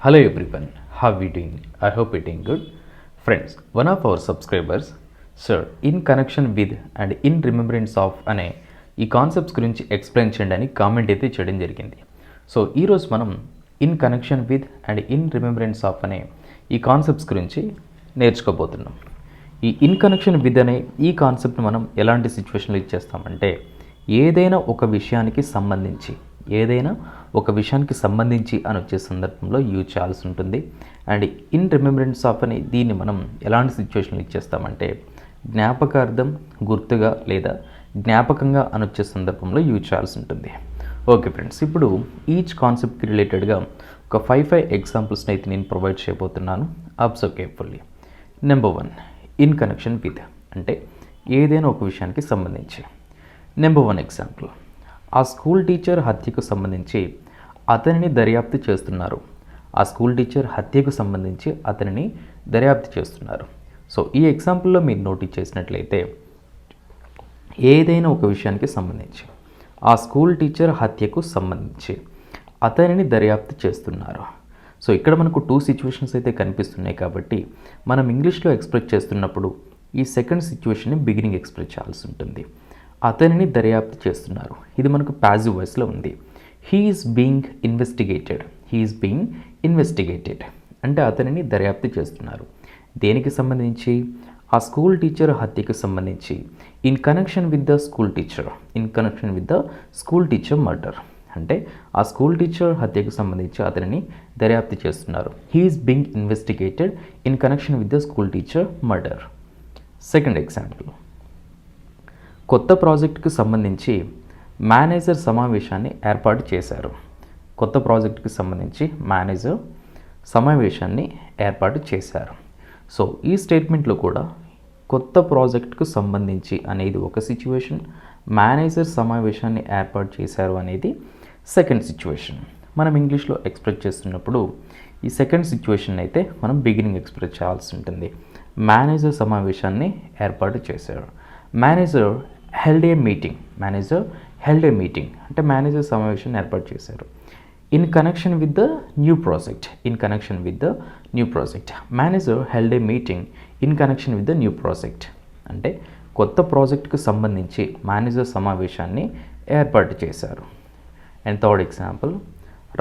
Hello everyone, how are you doing? I hope you're doing good. Friends, one of our subscribers, sir, in connection with and in remembrance of అనే ఈ concepts గురించి explain చేయండి అని comment అయితే చేయడం జరిగింది. So ఈరోజు మనం in connection with and in remembrance of అనే ఈ కాన్సెప్ట్స్ గురించి నేర్చుకోబోతున్నాం. ఈ ఇన్ కనెక్షన్ విత్ అనే ఈ కాన్సెప్ట్ మనం ఎలాంటి సిచ్యువేషన్లో ఇచ్చేస్తామంటే ఏదైనా ఒక విషయానికి సంబంధించి అని వచ్చే సందర్భంలో యూజ్ చేయాల్సి ఉంటుంది. అండ్ ఇన్ రిమెంబరెన్స్ ఆఫ్ అని దీన్ని మనం ఎలాంటి సిచ్యువేషన్లు ఇచ్చేస్తామంటే జ్ఞాపకార్థం, గుర్తుగా లేదా జ్ఞాపకంగా అని వచ్చే సందర్భంలో యూజ్ చేయాల్సి ఉంటుంది. ఓకే ఫ్రెండ్స్, ఇప్పుడు ఈచ్ కాన్సెప్ట్కి రిలేటెడ్గా ఒక 5 ఎగ్జాంపుల్స్ని అయితే నేను ప్రొవైడ్ చేయబోతున్నాను. Observe carefully. Number 1, in connection with అంటే ఏదైనా ఒక విషయానికి సంబంధించి. నెంబర్ 1 ఎగ్జాంపుల్, ఆ స్కూల్ టీచర్ హత్యకు సంబంధించి అతనిని దర్యాప్తు చేస్తున్నారు. సో ఈ ఎగ్జాంపుల్లో మీరు నోటీస్ చేసినట్లయితే ఏదైనా ఒక విషయానికి సంబంధించి ఆ స్కూల్ టీచర్ హత్యకు సంబంధించి అతనిని దర్యాప్తు చేస్తున్నారు. సో ఇక్కడ మనకు 2 సిచ్యువేషన్స్ అయితే కనిపిస్తున్నాయి కాబట్టి మనం ఇంగ్లీష్లో ఎక్స్ప్రెస్ చేస్తున్నప్పుడు ఈ సెకండ్ సిచ్యువేషన్ని బిగినింగ్ ఎక్స్ప్రెస్ చేయాల్సి ఉంటుంది. అతనిని దర్యాప్తు చేస్తున్నారు, ఇది మనకు ప్యాసివ్ వాయిస్లో ఉంది. హీ ఈజ్ బీయింగ్ ఇన్వెస్టిగేటెడ్ అంటే అతనిని దర్యాప్తు చేస్తున్నారు. దేనికి సంబంధించి? ఆ స్కూల్ టీచర్ హత్యకు సంబంధించి. In connection with the school teacher murder అంటే ఆ స్కూల్ టీచర్ హత్యకు సంబంధించి అతనిని దర్యాప్తు చేస్తున్నారు. He is being investigated in connection with the school teacher murder. Second example, కొత్త ప్రాజెక్టుకు సంబంధించి మేనేజర్ సమావేశాన్ని ఏర్పాటు చేశారు. సో ఈ స్టేట్మెంట్లో కూడా కొత్త ప్రాజెక్టుకు సంబంధించి అనేది ఒక సిచ్యువేషన్, మేనేజర్ సమావేశాన్ని ఏర్పాటు చేశారు అనేది సెకండ్ సిచ్యువేషన్. మనం ఇంగ్లీష్లో ఎక్స్ప్రెస్ చేస్తున్నప్పుడు ఈ సెకండ్ సిచ్యువేషన్ అయితే మనం బిగినింగ్ ఎక్స్ప్రెస్ చేయాల్సి ఉంటుంది. మేనేజర్ సమావేశాన్ని ఏర్పాటు చేశారు. మేనేజర్ హెల్డ్ ఏ మీటింగ్ అంటే మేనేజర్ సమావేశాన్ని ఏర్పాటు చేశారు. In connection with the new project manager held a meeting in connection with the new project అంటే కొత్త ప్రాజెక్టుకు సంబంధించి మేనేజర్ సమావేశాన్ని ఏర్పాటు చేశారు. అండ్ థర్డ్ ఎగ్జాంపుల్,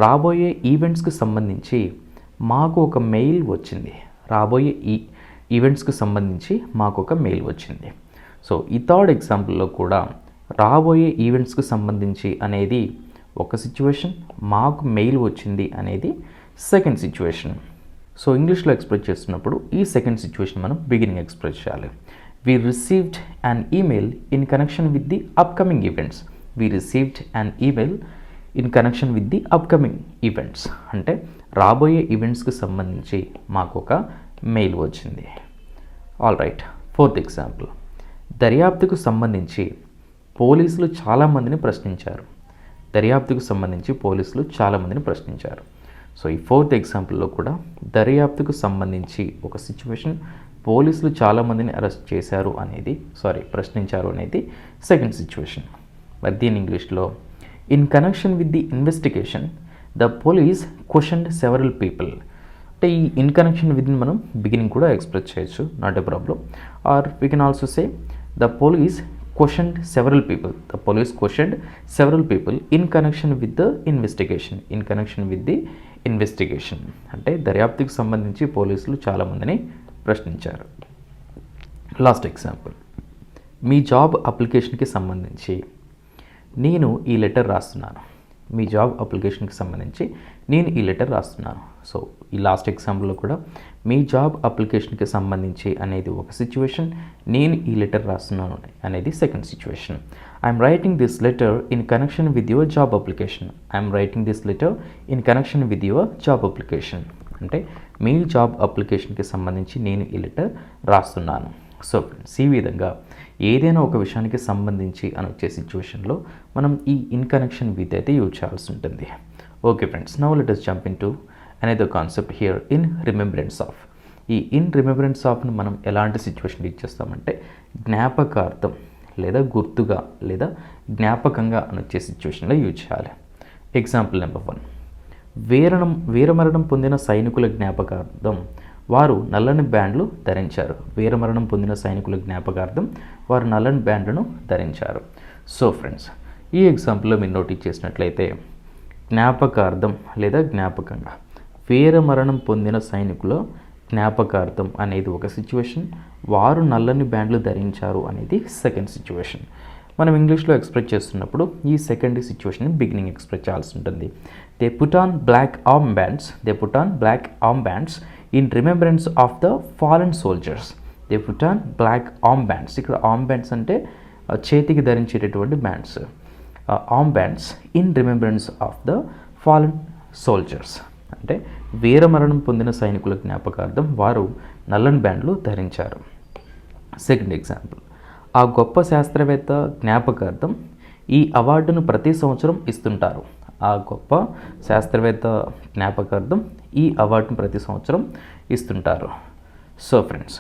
రాబోయే ఈవెంట్స్కి సంబంధించి మాకు ఒక మెయిల్ వచ్చింది. సో ఈ థర్డ్ ఎగ్జాంపుల్లో కూడా రాబోయే ఈవెంట్స్కి సంబంధించి అనేది ఒక సిచ్యువేషన్, మాకు మెయిల్ వచ్చింది అనేది సెకండ్ సిచ్యువేషన్. సో ఇంగ్లీష్లో ఎక్స్ప్రెస్ చేస్తున్నప్పుడు ఈ సెకండ్ సిచ్యువేషన్ మనం బిగినింగ్ ఎక్స్ప్రెస్ చేయాలి. We received an email in connection with the upcoming events అంటే రాబోయే ఈవెంట్స్కి సంబంధించి మాకు ఒక మెయిల్ వచ్చింది. All right. ఫోర్త్ ఎగ్జాంపుల్, దర్యాప్తుకు సంబంధించి పోలీసులు చాలామందిని ప్రశ్నించారు. సో ఈ ఫోర్త్ ఎగ్జాంపుల్లో కూడా దర్యాప్తుకు సంబంధించి ఒక సిచ్యువేషన్, పోలీసులు చాలామందిని ప్రశ్నించారు అనేది సెకండ్ సిచ్యువేషన్. మరి దీని ఇంగ్లీష్లో in connection with the investigation the police questioned several people అంటే ఈ ఇన్ కనెక్షన్ విత్ మనం బిగినింగ్ కూడా ఎక్స్ప్రెస్ చేయొచ్చు, not a problem. Or we can also say the police questioned several people in connection with the investigation అంటే దర్యాప్తుకు సంబంధించి పోలీసులు చాలామందిని ప్రశ్నించారు. లాస్ట్ ఎగ్జాంపుల్, మీ జాబ్ అప్లికేషన్కి సంబంధించి నేను ఈ లెటర్ రాస్తున్నాను. సో ఈ లాస్ట్ ఎగ్జాంపుల్లో కూడా మీ జాబ్ అప్లికేషన్కి సంబంధించి అనేది ఒక సిచ్యువేషన్, నేను ఈ లెటర్ రాస్తున్నాను అనేది second situation. I'm writing this letter in connection with your job application అంటే మీ జాబ్ అప్లికేషన్కి సంబంధించి నేను ఈ లెటర్ రాస్తున్నాను. సో ఫ్రెండ్స్, ఈ విధంగా ఏదైనా ఒక విషయానికి సంబంధించి అని వచ్చే సిచ్యువేషన్లో మనం ఈ ఇన్ కనెక్షన్ విత్ అయితే యూజ్ చేయాల్సి ఉంటుంది. Okay friends, now let us jump into another concept here, in remembrance of. ఈ ఇన్ రిమెంబరెన్స్ ఆఫ్ను మనం ఎలాంటి సిచ్యువేషన్ ఇచ్చేస్తామంటే జ్ఞాపకార్థం లేదా గుర్తుగా లేదా జ్ఞాపకంగా అని వచ్చే సిచ్యువేషన్లో యూజ్ చేయాలి. ఎగ్జాంపుల్ నెంబర్ 1, వీరమరణం పొందిన సైనికుల జ్ఞాపకార్థం వారు నల్లని బ్యాండ్లు ధరించారు. వీరమరణం పొందిన సైనికుల జ్ఞాపకార్థం వారు నల్లని బ్యాండ్లను ధరించారు. సో ఫ్రెండ్స్, ఈ ఎగ్జాంపుల్లో మీరు నోటీస్ చేసినట్లయితే జ్ఞాపకార్థం లేదా జ్ఞాపకంగా, వీరమరణం పొందిన సైనికుల జ్ఞాపకార్థం అనేది ఒక సిచ్యువేషన్, వారు నల్లని బ్యాండ్లు ధరించారు అనేది సెకండ్ సిచ్యువేషన్. మనం ఇంగ్లీష్లో ఎక్స్ప్రెస్ చేస్తున్నప్పుడు ఈ సెకండ్ సిచ్యువేషన్ బిగినింగ్ ఎక్స్ప్రెస్ చేయాల్సి ఉంటుంది. They put on black arm bands in remembrance of the fallen soldiers. They put on black arm bands. ఇక్కడ ఆర్మ్ బ్యాండ్స్ అంటే చేతికి ధరించేటటువంటి bands. Arm bands in remembrance of the fallen soldiers అంటే వీరమరణం పొందిన సైనికుల జ్ఞాపకార్థం వారు నల్లని బ్యాండ్లు ధరించారు. సెకండ్ ఎగ్జాంపుల్, ఆ గొప్ప శాస్త్రవేత్త జ్ఞాపకార్థం ఈ అవార్డును ప్రతి సంవత్సరం ఇస్తుంటారు. ఆ గొప్ప శాస్త్రవేత్త జ్ఞాపకార్థం ఈ అవార్డును ప్రతి సంవత్సరం ఇస్తుంటారు. సో ఫ్రెండ్స్,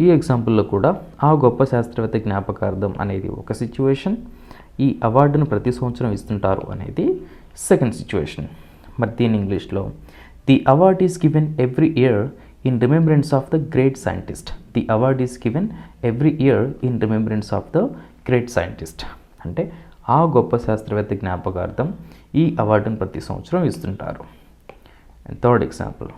ఈ ఎగ్జాంపుల్లో కూడా ఆ గొప్ప శాస్త్రవేత్త జ్ఞాపకార్థం అనేది ఒక సిచ్యువేషన్, ఈ అవార్డును ప్రతి సంవత్సరం ఇస్తుంటారు అనేది సెకండ్ సిచ్యువేషన్. మరి దీని ఇంగ్లీష్లో the award is given every year in remembrance of the great scientist. The award is given every year in remembrance of the great scientist. అంటే ఆ గొప్ప శాస్త్రవేత్త జ్ఞాపకార్థం ఈ అవార్డును ప్రతి సంవత్సరం ఇస్తుంటారు. అండ్ థర్డ్ ఎగ్జాంపుల్,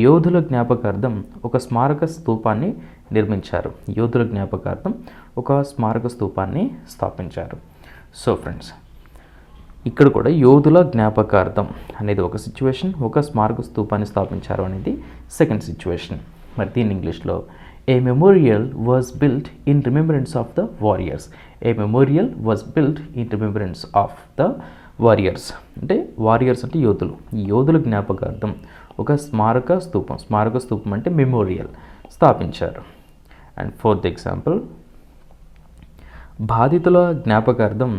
యోధుల జ్ఞాపకార్థం ఒక స్మారక స్తూపాన్ని నిర్మించారు. యోధుల జ్ఞాపకార్థం ఒక స్మారక స్తూపాన్ని స్థాపించారు. సో ఫ్రెండ్స్, ఇక్కడ కూడా యోధుల జ్ఞాపకార్థం అనేది ఒక సిచ్యువేషన్, ఒక స్మారక స్తూపాన్ని స్థాపించారు అనేది సెకండ్ సిచ్యువేషన్. మరి దీని ఇంగ్లీష్లో a memorial was built in remembrance of the warriors. A memorial was built in remembrance of the warriors అంటే వారియర్స్ అంటే యోధులు. ఈ యోధుల జ్ఞాపకార్థం ఒక స్మారక స్తూపం అంటే మెమోరియల్ స్థాపించారు. అండ్ ఫోర్త్ ఎగ్జాంపుల్, బాధితుల జ్ఞాపకార్థం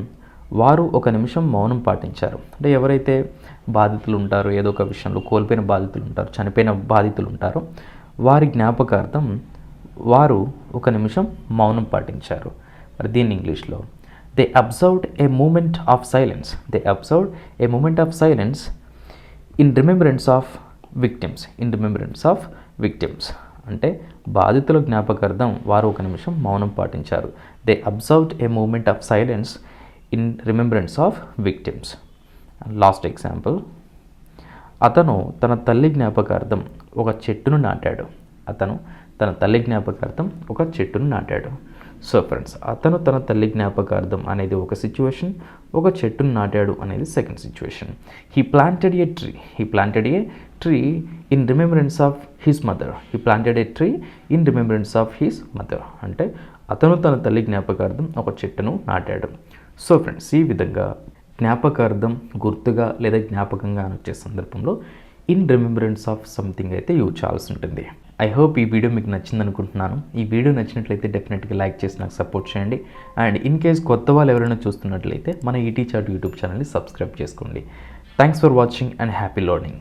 వారు ఒక నిమిషం మౌనం పాటించారు. అంటే ఎవరైతే బాధితులు ఉంటారో, ఏదో ఒక విషయంలో కోల్పోయిన బాధితులు ఉంటారు, చనిపోయిన బాధితులు ఉంటారో, వారి జ్ఞాపకార్థం వారు ఒక నిమిషం మౌనం పాటించారు. మరి దీన్ని ఇంగ్లీష్లో they observed a moment of silence. They observed a moment of silence in remembrance of victims అంటే బాధితుల జ్ఞాపకార్థం వారు ఒక నిమిషం మౌనం పాటించారు. They observed a moment of silence in remembrance of victims. Last example, అతను తన తల్లి జ్ఞాపకార్థం ఒక చెట్టును నాటాడు. సో ఫ్రెండ్స్, అతను తన తల్లి జ్ఞాపకార్థం అనేది ఒక సిచ్యువేషన్, ఒక చెట్టును నాటాడు అనేది second situation. He planted A tree in remembrance of his mother. అంటే అతను తన తల్లి జ్ఞాపకార్థం ఒక చెట్టును నాటాడు. సో ఫ్రెండ్స్, ఈ విధంగా జ్ఞాపకార్థం గుర్తుగా లేదా జ్ఞాపకంగా అనొచ్చే సందర్భంలో ఇన్ రిమెంబరెన్స్ ఆఫ్ సంథింగ్ అయితే యూజ్ చేయాల్సి ఉంటుంది. ఐ హోప్ ఈ వీడియో మీకు నచ్చింది అనుకుంటున్నాను. ఈ వీడియో నచ్చినట్లయితే డెఫినెట్గా లైక్ చేసి నాకు సపోర్ట్ చేయండి. అండ్ ఇన్ కేస్ కొత్త వాళ్ళు ఎవరైనా చూస్తున్నట్లయితే మన ఈటీ చాట్ యూట్యూబ్ ఛానల్ని సబ్స్క్రైబ్ చేసుకోండి. Thanks for watching and happy learning.